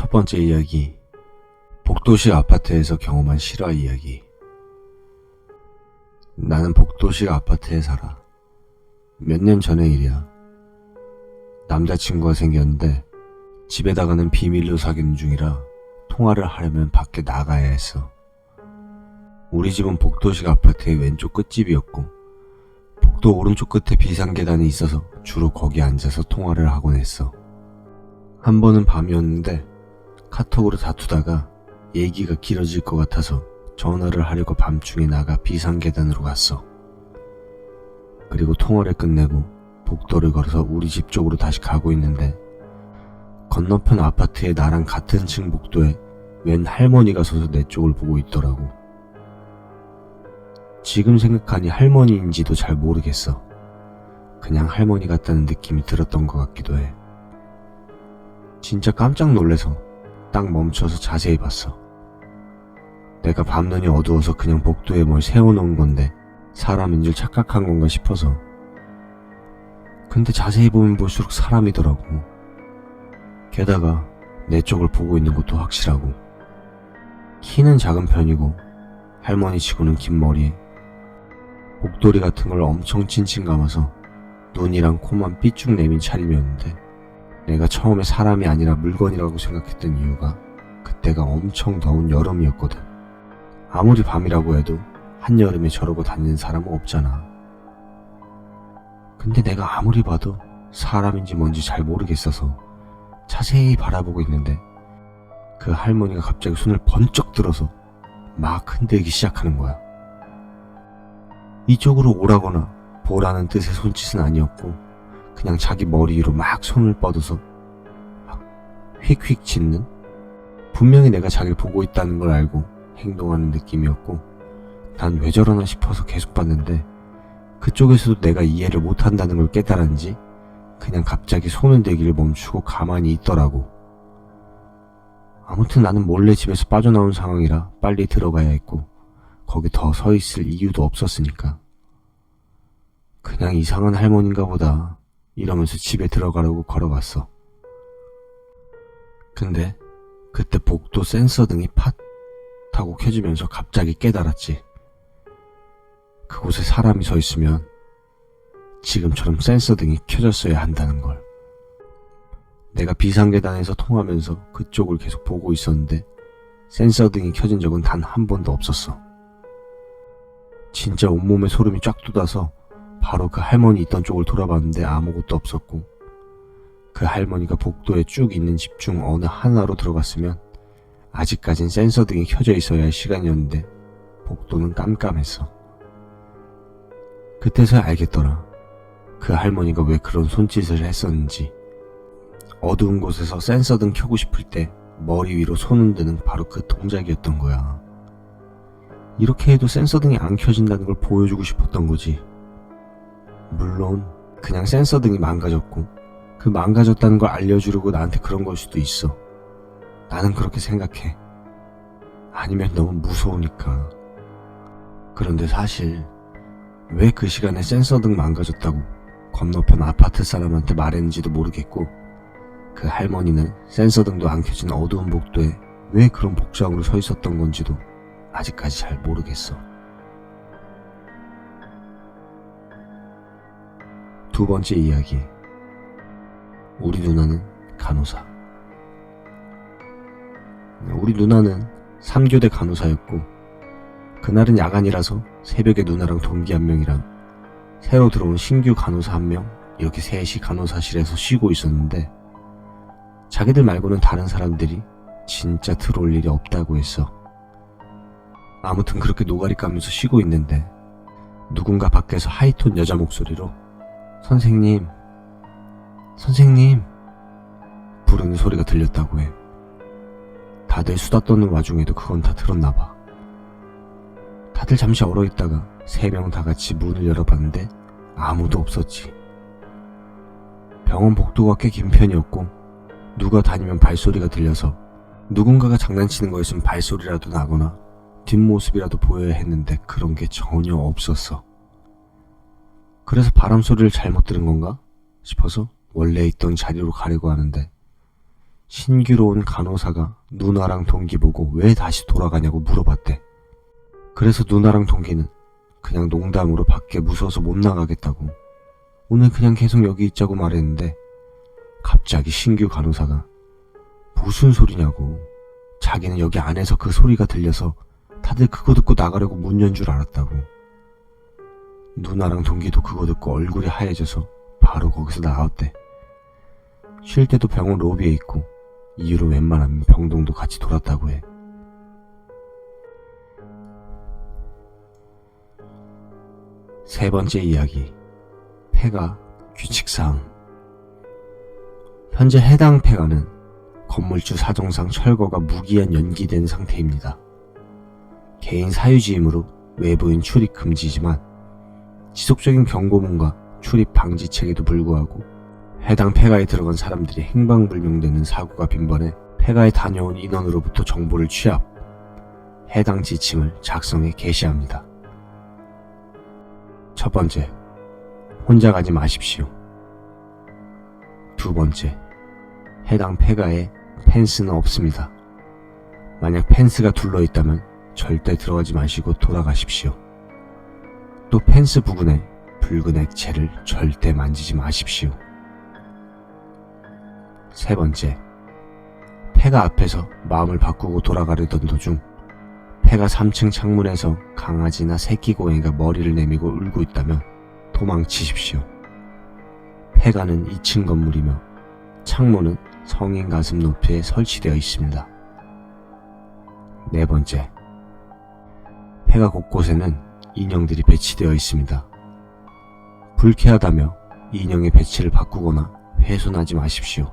첫 번째 이야기, 복도식 아파트에서 경험한 실화 이야기. 나는 복도식 아파트에 살아. 몇 년 전의 일이야. 남자친구가 생겼는데 집에다가는 비밀로 사귀는 중이라 통화를 하려면 밖에 나가야 했어. 우리 집은 복도식 아파트의 왼쪽 끝집이었고 복도 오른쪽 끝에 비상계단이 있어서 주로 거기 앉아서 통화를 하곤 했어. 한 번은 밤이었는데 카톡으로 다투다가 얘기가 길어질 것 같아서 전화를 하려고 밤중에 나가 비상계단으로 갔어. 그리고 통화를 끝내고 복도를 걸어서 우리 집 쪽으로 다시 가고 있는데 건너편 아파트에 나랑 같은 층 복도에 웬 할머니가 서서 내 쪽을 보고 있더라고. 지금 생각하니 할머니인지도 잘 모르겠어. 그냥 할머니 같다는 느낌이 들었던 것 같기도 해. 진짜 깜짝 놀래서 딱 멈춰서 자세히 봤어. 내가 밤눈이 어두워서 그냥 복도에 뭘 세워놓은 건데 사람인 줄 착각한 건가 싶어서. 근데 자세히 보면 볼수록 사람이더라고. 게다가 내 쪽을 보고 있는 것도 확실하고. 키는 작은 편이고 할머니 치고는 긴 머리에 목도리 같은 걸 엄청 칭칭 감아서 눈이랑 코만 삐쭉 내민 차림이었는데 내가 처음에 사람이 아니라 물건이라고 생각했던 이유가 그때가 엄청 더운 여름이었거든. 아무리 밤이라고 해도 한여름에 저러고 다니는 사람은 없잖아. 근데 내가 아무리 봐도 사람인지 뭔지 잘 모르겠어서 자세히 바라보고 있는데 그 할머니가 갑자기 손을 번쩍 들어서 막 흔들기 시작하는 거야. 이쪽으로 오라거나 보라는 뜻의 손짓은 아니었고 그냥 자기 머리 위로 막 손을 뻗어서 막 휙휙 짖는? 분명히 내가 자기를 보고 있다는 걸 알고 행동하는 느낌이었고 난 왜 저러나 싶어서 계속 봤는데 그쪽에서도 내가 이해를 못한다는 걸 깨달았는지 그냥 갑자기 손을 대기를 멈추고 가만히 있더라고. 아무튼 나는 몰래 집에서 빠져나온 상황이라 빨리 들어가야 했고 거기 더 서 있을 이유도 없었으니까 그냥 이상한 할머니인가 보다 이러면서 집에 들어가려고 걸어갔어. 근데 그때 복도 센서등이 팟 하고 켜지면서 갑자기 깨달았지. 그곳에 사람이 서 있으면 지금처럼 센서등이 켜졌어야 한다는 걸. 내가 비상계단에서 통하면서 그쪽을 계속 보고 있었는데 센서등이 켜진 적은 단 한 번도 없었어. 진짜 온몸에 소름이 쫙 돋아서 바로 그 할머니 있던 쪽을 돌아봤는데 아무것도 없었고 그 할머니가 복도에 쭉 있는 집 중 어느 하나로 들어갔으면 아직까진 센서등이 켜져 있어야 할 시간이었는데 복도는 깜깜했어. 그때서야 알겠더라. 그 할머니가 왜 그런 손짓을 했었는지. 어두운 곳에서 센서등 켜고 싶을 때 머리 위로 손 흔드는 바로 그 동작이었던 거야. 이렇게 해도 센서등이 안 켜진다는 걸 보여주고 싶었던 거지. 물론 그냥 센서등이 망가졌고 그 망가졌다는 걸 알려주려고 나한테 그런 걸 수도 있어. 나는 그렇게 생각해. 아니면 너무 무서우니까. 그런데 사실 왜 그 시간에 센서등 망가졌다고 건너편 아파트 사람한테 말했는지도 모르겠고 그 할머니는 센서등도 안 켜진 어두운 복도에 왜 그런 복장으로 서 있었던 건지도 아직까지 잘 모르겠어. 두 번째 이야기. 우리 누나는 간호사. 우리 누나는 3교대 간호사였고 그날은 야간이라서 새벽에 누나랑 동기 한 명이랑 새로 들어온 신규 간호사 한 명 이렇게 셋이 간호사실에서 쉬고 있었는데 자기들 말고는 다른 사람들이 진짜 들어올 일이 없다고 했어. 아무튼 그렇게 노가리 까면서 쉬고 있는데 누군가 밖에서 하이톤 여자 목소리로 선생님 부르는 소리가 들렸다고 해. 다들 수다 떠는 와중에도 그건 다 들었나봐. 다들 잠시 얼어있다가 3명 다 같이 문을 열어봤는데 아무도 없었지. 병원 복도가 꽤 긴 편이었고 누가 다니면 발소리가 들려서 누군가가 장난치는 거였으면 발소리라도 나거나 뒷모습이라도 보여야 했는데 그런 게 전혀 없었어. 그래서 바람 소리를 잘못 들은 건가 싶어서 원래 있던 자리로 가려고 하는데 신규로 온 간호사가 누나랑 동기 보고 왜 다시 돌아가냐고 물어봤대. 그래서 누나랑 동기는 그냥 농담으로 밖에 무서워서 못 나가겠다고 오늘 그냥 계속 여기 있자고 말했는데, 갑자기 신규 간호사가 무슨 소리냐고, 자기는 여기 안에서 그 소리가 들려서 다들 그거 듣고 나가려고 문 연 줄 알았다고. 누나랑 동기도 그거 듣고 얼굴이 하얘져서 바로 거기서 나왔대. 쉴 때도 병원 로비에 있고 이후로 웬만하면 병동도 같이 돌았다고 해. 세 번째 이야기, 폐가 규칙사항. 현재 해당 폐가는 건물주 사정상 철거가 무기한 연기된 상태입니다. 개인 사유지이므로 외부인 출입 금지지만 지속적인 경고문과 출입 방지책에도 불구하고 해당 폐가에 들어간 사람들이 행방불명되는 사고가 빈번해 폐가에 다녀온 인원으로부터 정보를 취합, 해당 지침을 작성해 게시합니다. 첫 번째, 혼자 가지 마십시오. 두 번째, 해당 폐가에 펜스는 없습니다. 만약 펜스가 둘러있다면 절대 들어가지 마시고 돌아가십시오. 또 펜스 부근에 붉은 액체를 절대 만지지 마십시오. 세 번째, 폐가 앞에서 마음을 바꾸고 돌아가려던 도중 폐가 3층 창문에서 강아지나 새끼 고양이가 머리를 내밀고 울고 있다면 도망치십시오. 폐가는 2층 건물이며 창문은 성인 가슴 높이에 설치되어 있습니다. 네 번째, 폐가 곳곳에는 인형들이 배치되어 있습니다. 불쾌하다며 인형의 배치를 바꾸거나 훼손하지 마십시오.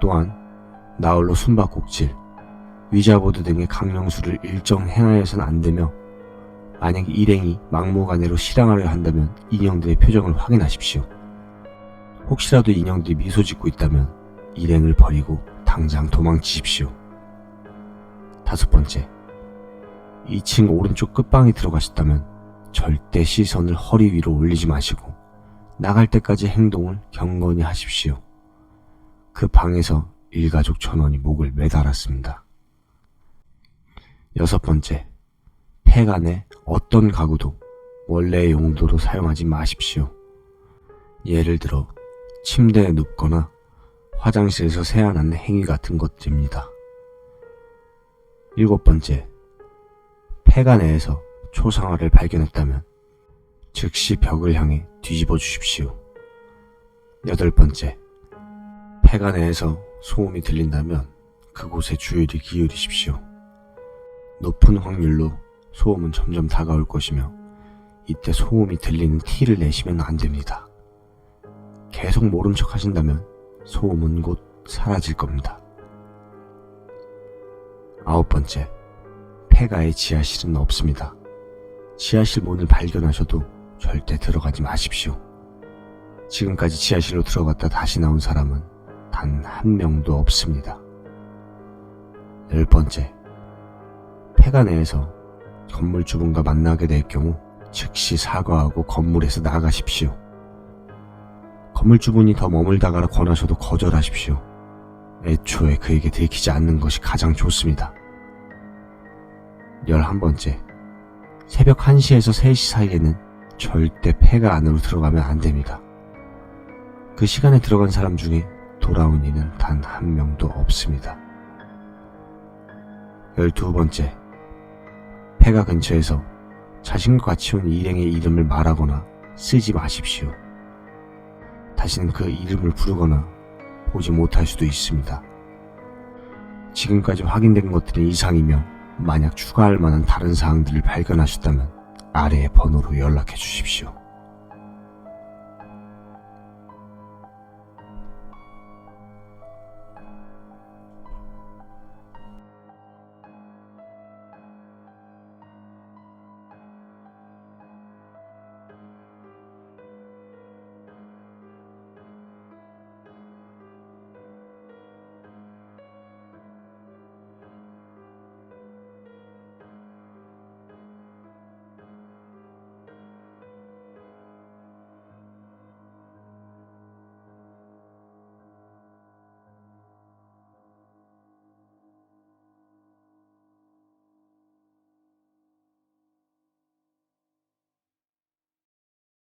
또한 나홀로 숨바꼭질, 위자보드 등의 강령술을 일정 행하여서는 안되며 만약 일행이 막무가내로 실행하려 한다면 인형들의 표정을 확인하십시오. 혹시라도 인형들이 미소 짓고 있다면 일행을 버리고 당장 도망치십시오. 다섯 번째, 2층 오른쪽 끝방에 들어가셨다면 절대 시선을 허리 위로 올리지 마시고 나갈 때까지 행동을 경건히 하십시오. 그 방에서 일가족 전원이 목을 매달았습니다. 여섯 번째, 폐가 내 어떤 가구도 원래의 용도로 사용하지 마십시오. 예를 들어 침대에 눕거나 화장실에서 세안하는 행위 같은 것들입니다. 일곱 번째, 폐가 내에서 초상화를 발견했다면 즉시 벽을 향해 뒤집어 주십시오. 여덟 번째, 폐가 내에서 소음이 들린다면 그곳에 주의를 기울이십시오. 높은 확률로 소음은 점점 다가올 것이며 이때 소음이 들리는 티를 내시면 안됩니다. 계속 모른 척 하신다면 소음은 곧 사라질 겁니다. 아홉 번째, 폐가에 지하실은 없습니다. 지하실 문을 발견하셔도 절대 들어가지 마십시오. 지금까지 지하실로 들어갔다 다시 나온 사람은 단 한 명도 없습니다. 열 번째, 폐가 내에서 건물주분과 만나게 될 경우 즉시 사과하고 건물에서 나가십시오. 건물주분이 더 머물다가 권하셔도 거절하십시오. 애초에 그에게 들키지 않는 것이 가장 좋습니다. 11번째, 새벽 1시에서 3시 사이에는 절대 폐가 안으로 들어가면 안됩니다. 그 시간에 들어간 사람 중에 돌아온 이는 단 한 명도 없습니다. 12번째, 폐가 근처에서 자신과 같이 온 일행의 이름을 말하거나 쓰지 마십시오. 다시는 그 이름을 부르거나 보지 못할 수도 있습니다. 지금까지 확인된 것들은 이상이며 만약 추가할 만한 다른 사항들을 발견하셨다면 아래의 번호로 연락해 주십시오.